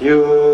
南无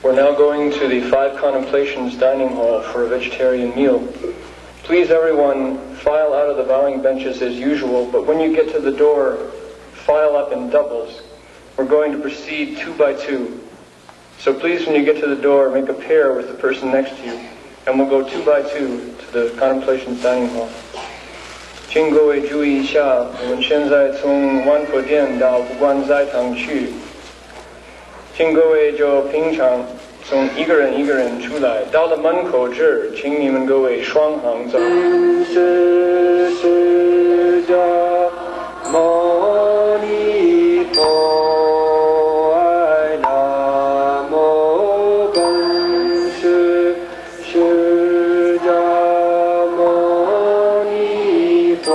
We're now going to the 5 Contemplations dining hall for a vegetarian meal. Please everyone file out of the bowing benches as usual, but when you get to the door, file up in doubles. We're going to proceed 2 by 2. So please, when you get to the door, make a pair with the person next to you, and we'll go 2 by 2 to the Contemplations dining hall. 请各位注意一下，我们现在从万佛殿到不观斋堂去。请各位就平常从一个人一个人出来，到了门口这儿，请你们各位双行走。是释迦牟尼佛，爱南无本师释迦牟尼佛。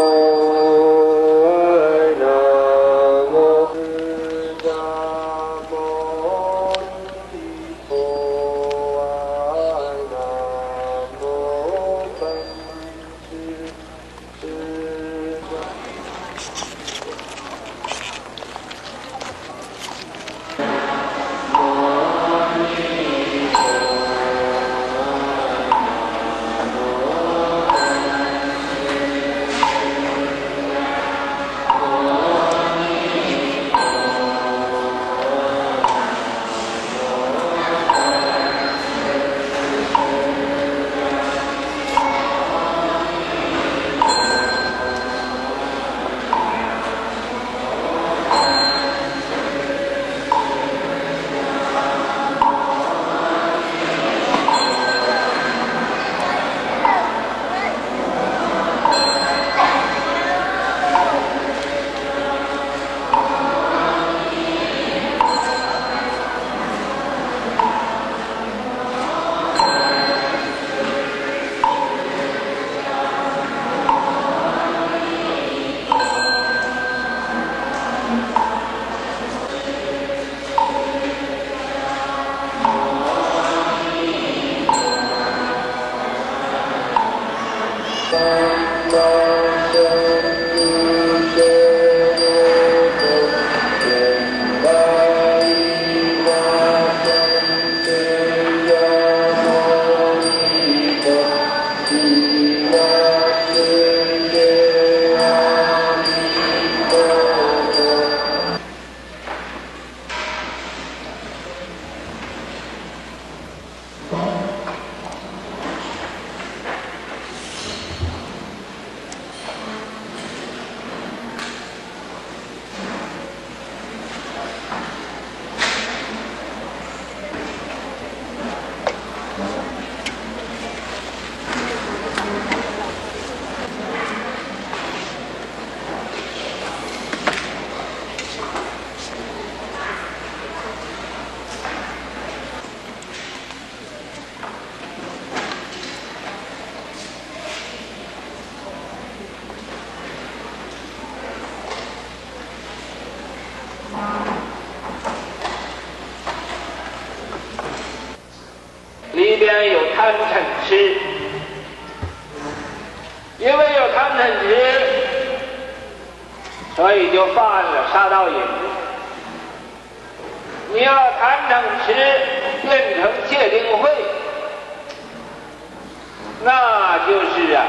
里边有贪嗔痴，因为有贪嗔痴，所以就犯了杀盗淫。你要贪嗔痴变成戒定慧，那就是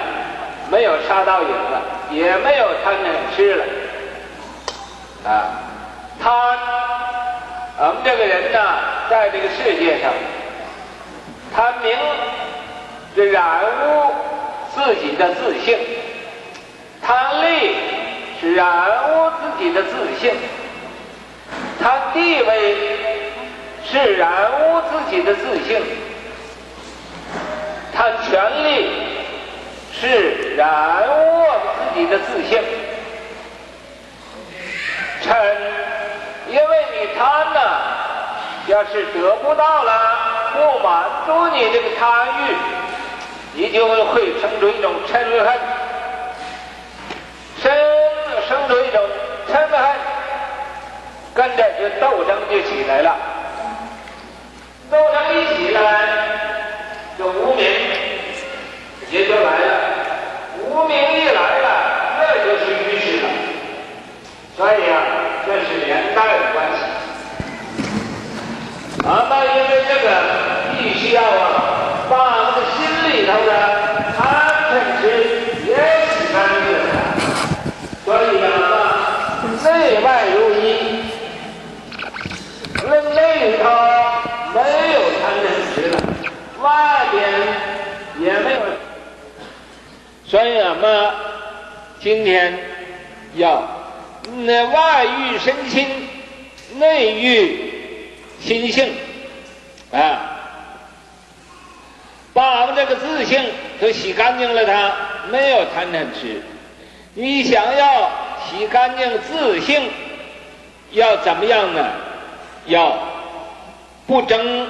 没有杀盗淫了，也没有贪嗔痴了。贪，我们这个人呢，在这个世界上，贪名是染污自己的自性，贪利是染污自己的自性，贪地位是染污自己的自性，贪权力是染污我们自自己的自性。嗔，因为你贪呢，要是得不到了，不满足你这个贪欲，你就会生出一种嗔恨，生出一种嗔恨，跟着就斗争就起来了。斗争一起来，这无明也就来了。无明一来了，那就是愚痴了。所以啊，这是连带的关系。那因为这个必须要把那个心里头的贪嗔痴也洗干净了。所以内外如一，内里头没有贪嗔痴了，外边也没有。所以今天要外欲身心，内欲心性把我们这个自性都洗干净了，它没有贪嗔痴。你想要洗干净自性，要怎么样呢？要不争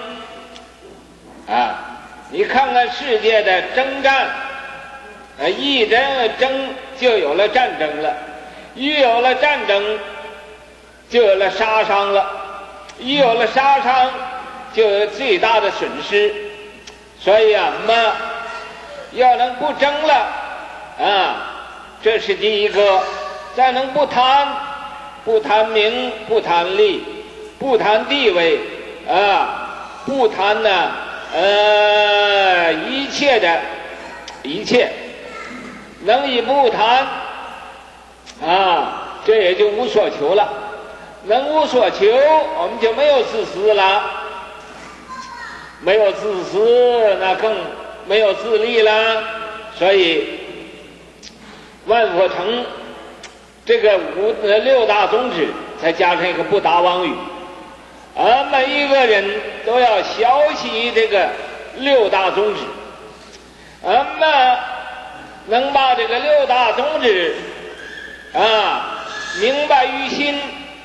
你看看世界的征战，一争就有了战争了，一有了战争就有了杀伤了，一有了杀伤就有最大的损失。所以要能不争了这是第一个。再能不贪名，不贪利，不贪地位不贪一切能以不贪这也就无所求了。能无所求，我们就没有自私了，没有自私，那更没有自利了。所以万佛城这个六大宗旨，再加上一个不达妄语，每一个人都要学习这个六大宗旨。能把这个六大宗旨明白于心，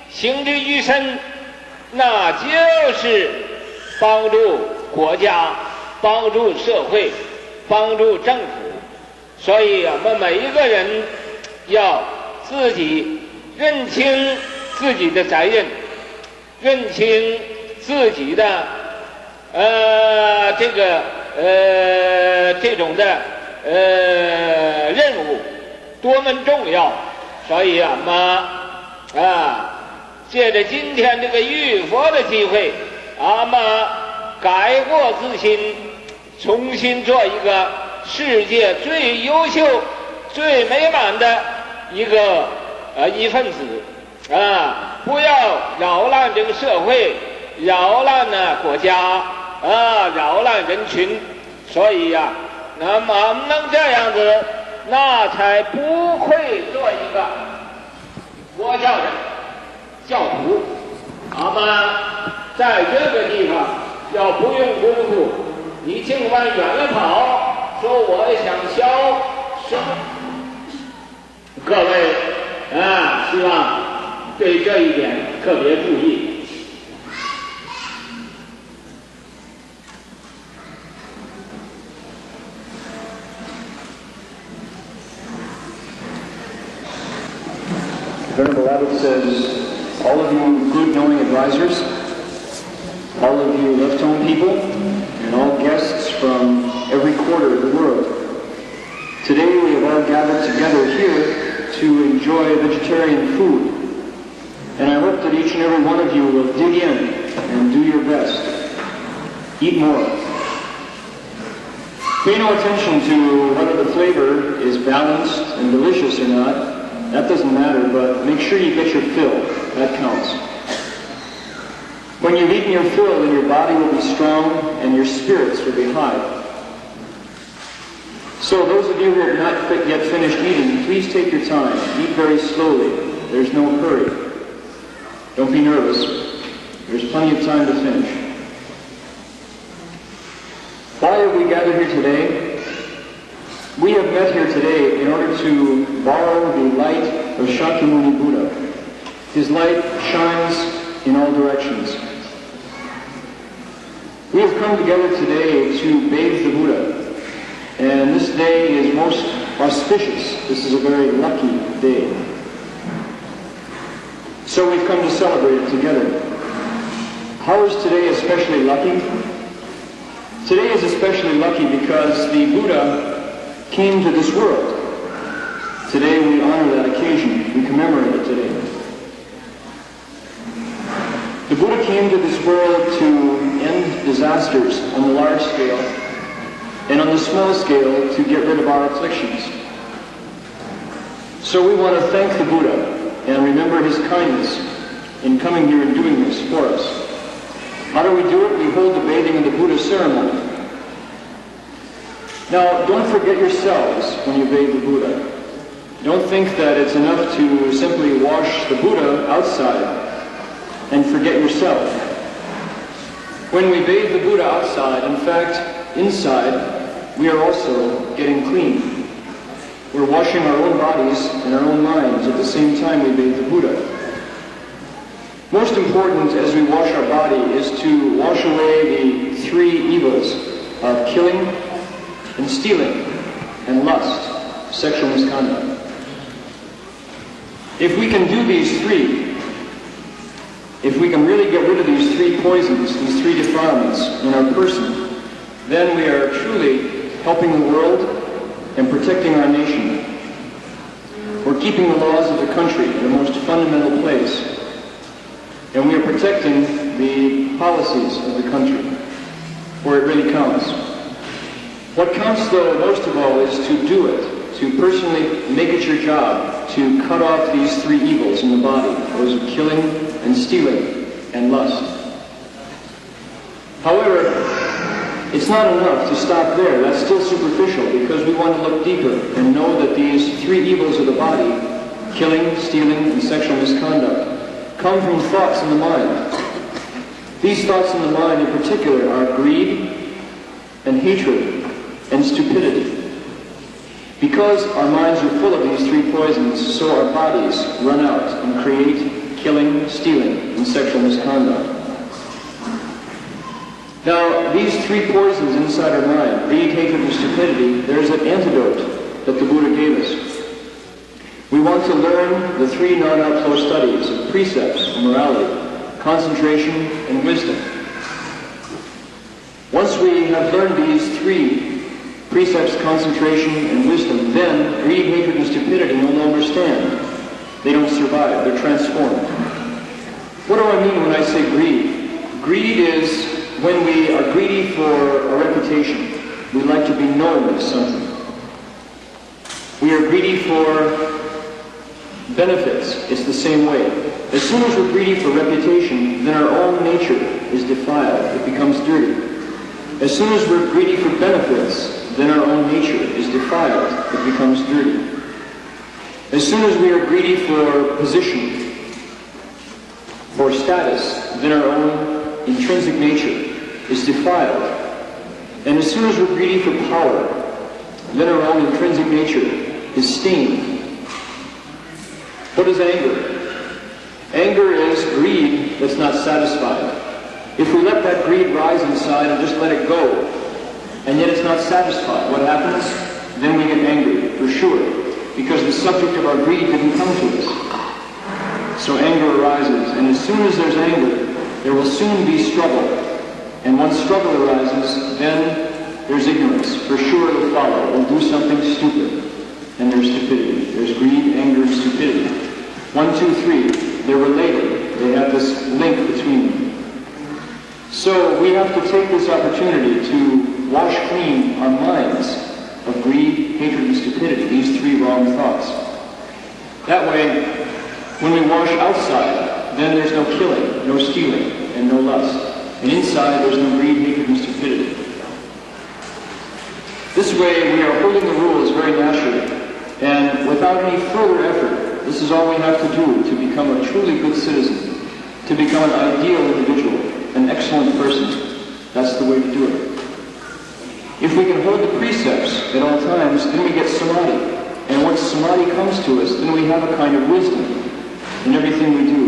行之于身，那就是帮助国家，帮助社会，帮助政府。所以我们每一个人要自己认清自己的责任，认清自己的这种的任务多么重要。所以借着今天这个浴佛的机会，改过自新，重新做一个世界最优秀、最美满的一份子不要扰乱这个社会，扰乱国家扰乱人群。所以那么我们能这样子，那才不会做一个佛教的教徒。在这个地方要不用功夫，你尽管远了跑，说我想消什么，各位希望对这一点特别注意。Venerable Abbot says, all of you good knowing advisors, all of you left-home people, and all guests from every quarter of the world, today we have all gathered together here to enjoy vegetarian food. And I hope that each and every one of you will dig in and do your best. Eat more. Pay no attention to whether the flavor is balanced and delicious or not. That doesn't matter, but make sure you get your fill. That counts. When you've eaten your fill, then your body will be strong and your spirits will be high. So those of you who have not yet finished eating, please take your time. Eat very slowly. There's no hurry. Don't be nervous. There's plenty of time to finish. Why have we gathered here today? We have met here today in order to borrow the light of Shakyamuni Buddha. His light shines in all directions. We have come together today to bathe the Buddha, and this day is most auspicious. This is a very lucky day. So we've come to celebrate it together. How is today especially lucky? Today is especially lucky because the Buddha came to this world. Today we honor that occasion. We commemorate it today. The Buddha came to this world to end disasters on the large scale and on the small scale to get rid of our afflictions. So we want to thank the Buddha and remember his kindness in coming here and doing this for us. How do we do it? We hold the bathing of the Buddha ceremony. Now, don't forget yourselves when you bathe the Buddha. Don't think that it's enough to simply wash the Buddha outside and forget yourself. When we bathe the Buddha outside, in fact, inside, we are also getting clean. We're washing our own bodies and our own minds at the same time we bathe the Buddha. Most important as we wash our body is to wash away the three evils of killing and stealing and lust, sexual misconduct. If we can do these three, if we can really get rid of these three poisons, these three defilements in our person, then we are truly helping the world and protecting our nation. We're keeping the laws of the country in the most fundamental place. And we are protecting the policies of the country, where it really counts. What counts, though, most of all, is to do it, to personally make it your job to cut off these three evils in the body, those of killing and stealing and lust. However, it's not enough to stop there. That's still superficial, because we want to look deeper and know that these three evils of the body, killing, stealing, and sexual misconduct, come from thoughts in the mind. These thoughts in the mind in particular are greed and hatred and stupidity. Because our minds are full of these three poisons, so our bodies run out and create killing, stealing, and sexual misconduct. Now, these three poisons inside our mind, greed, hatred, and stupidity, there's an antidote that the Buddha gave us. We want to learn the three non-outflow studies of precepts of morality, concentration, and wisdom. Once we have learned these three precepts, concentration, and wisdom, then greed, hatred, and stupidity no longer stand. They don't survive. They're transformed. What do I mean when I say greed? Greed is when we are greedy for a reputation. We like to be known as something. We are greedy for benefits. It's the same way. As soon as we're greedy for reputation, then our own nature is defiled. It becomes dirty. As soon as we're greedy for benefits, then our own nature is defiled. It becomes dirty. As soon as we are greedy for position, for status, then our own intrinsic nature is defiled. And as soon as we're greedy for power, then our own intrinsic nature is stained. What is anger? Anger is greed that's not satisfied. If we let that greed rise inside and just let it go, and yet it's not satisfied, what happens? Then we get angry, for sure, because the subject of our greed didn't come to us. So anger arises, and as soon as there's anger, there will soon be struggle. And once struggle arises, then there's ignorance. For sure it'll follow. We'll do something stupid. And there's stupidity. There's greed, anger, and stupidity. 1, 2, 3. They're related. They have this link between them. So we have to take this opportunity to wash clean our minds of greed, hatred, and stupidity, these three wrong thoughts. That way, when we wash outside, then there's no killing, no stealing, and no lust. And inside, there's no greed, hatred, and stupidity. This way, we are holding the rules very naturally. And without any further effort, this is all we have to do to become a truly good citizen, to become an ideal individual, an excellent person. That's the way to do it. If we can hold the precepts at all times, then we get samadhi. And once samadhi comes to us, then we have a kind of wisdom in everything we do.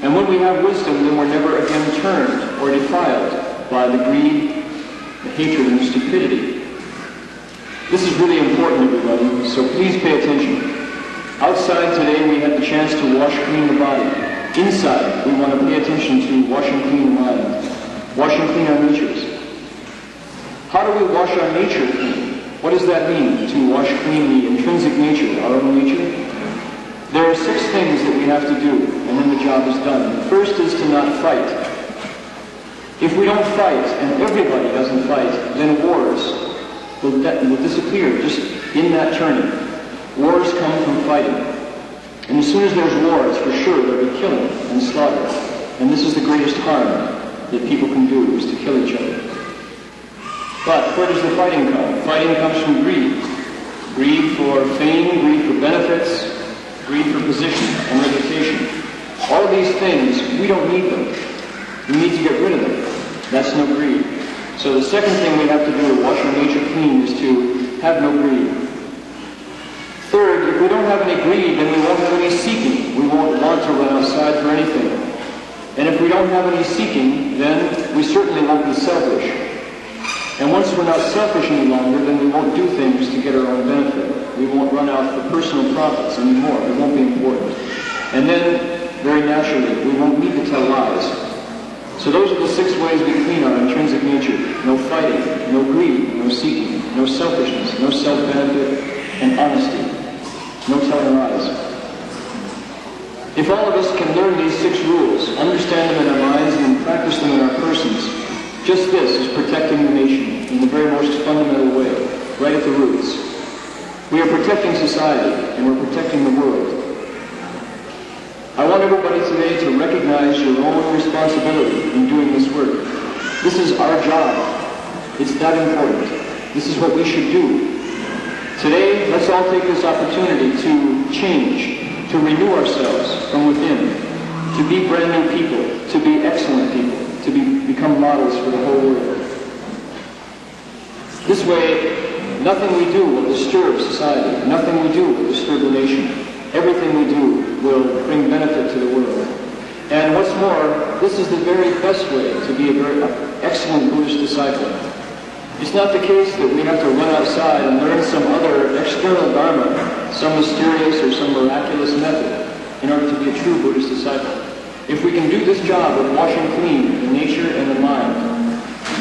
And when we have wisdom, then we're never again turned or defiled by the greed, the hatred, and the stupidity. This is really important, everybody, so please pay attention. Outside today, we had the chance to wash clean the body. Inside, we want to pay attention to washing clean the mind, washing clean our natures. How do we wash our nature clean? What does that mean, to wash clean the intrinsic nature, our own nature? There are 6 things that we have to do, and then the job is done. The first is to not fight. If we don't fight, and everybody doesn't fight, then wars will disappear just in that turning. Wars come from fighting. And as soon as there's wars, for sure there'll be killing and slaughter. And this is the greatest harm that people can do, is to kill each other. But where does the fighting come? Fighting comes from greed. Greed for fame, greed for benefits, greed for position and reputation. All of these things, we don't need them. We need to get rid of them. That's no greed. So the second thing we have to do to wash our nature clean is to have no greed. Third, if we don't have any greed, then we won't have any seeking. We won't want to run outside for anything. And if we don't have any seeking, then we certainly won't be selfish. And once we're not selfish any longer, then we won't do things to get our own benefit. We won't run out for personal profits anymore. It won't be important. And then, very naturally, we won't need to tell lies. So those are the 6 ways we clean our intrinsic nature. No fighting, no greed, no seeking, no selfishness, no self-benefit, and honesty. No telling lies. If all of us can learn these 6 rules, understand them in our minds, and practice them in our persons, just this is protecting the nation in the very most fundamental way, right at the roots. We are protecting society, and we're protecting the world. I want everybody today to recognize your own responsibility in doing this work. This is our job. It's that important. This is what we should do. Today, let's all take this opportunity to change, to renew ourselves from within, to be brand new people, to be excellent people, to become models for the whole world. This way, nothing we do will disturb society. Nothing we do will disturb the nation. Everything we do will bring benefit to the world. And what's more, this is the very best way to be a very excellent Buddhist disciple. It's not the case that we have to run outside and learn some other external dharma, some mysterious or some miraculous method, in order to be a true Buddhist disciple. If we can do this job of washing clean the nature and the mind,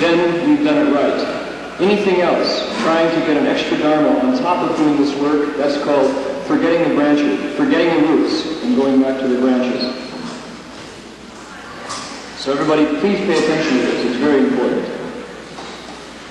then we've done it right. Anything else, trying to get an extra dharma on top of doing this work, that's called forgetting the branches, forgetting the roots, and going back to the branches. So everybody, please pay attention to this. It's very important.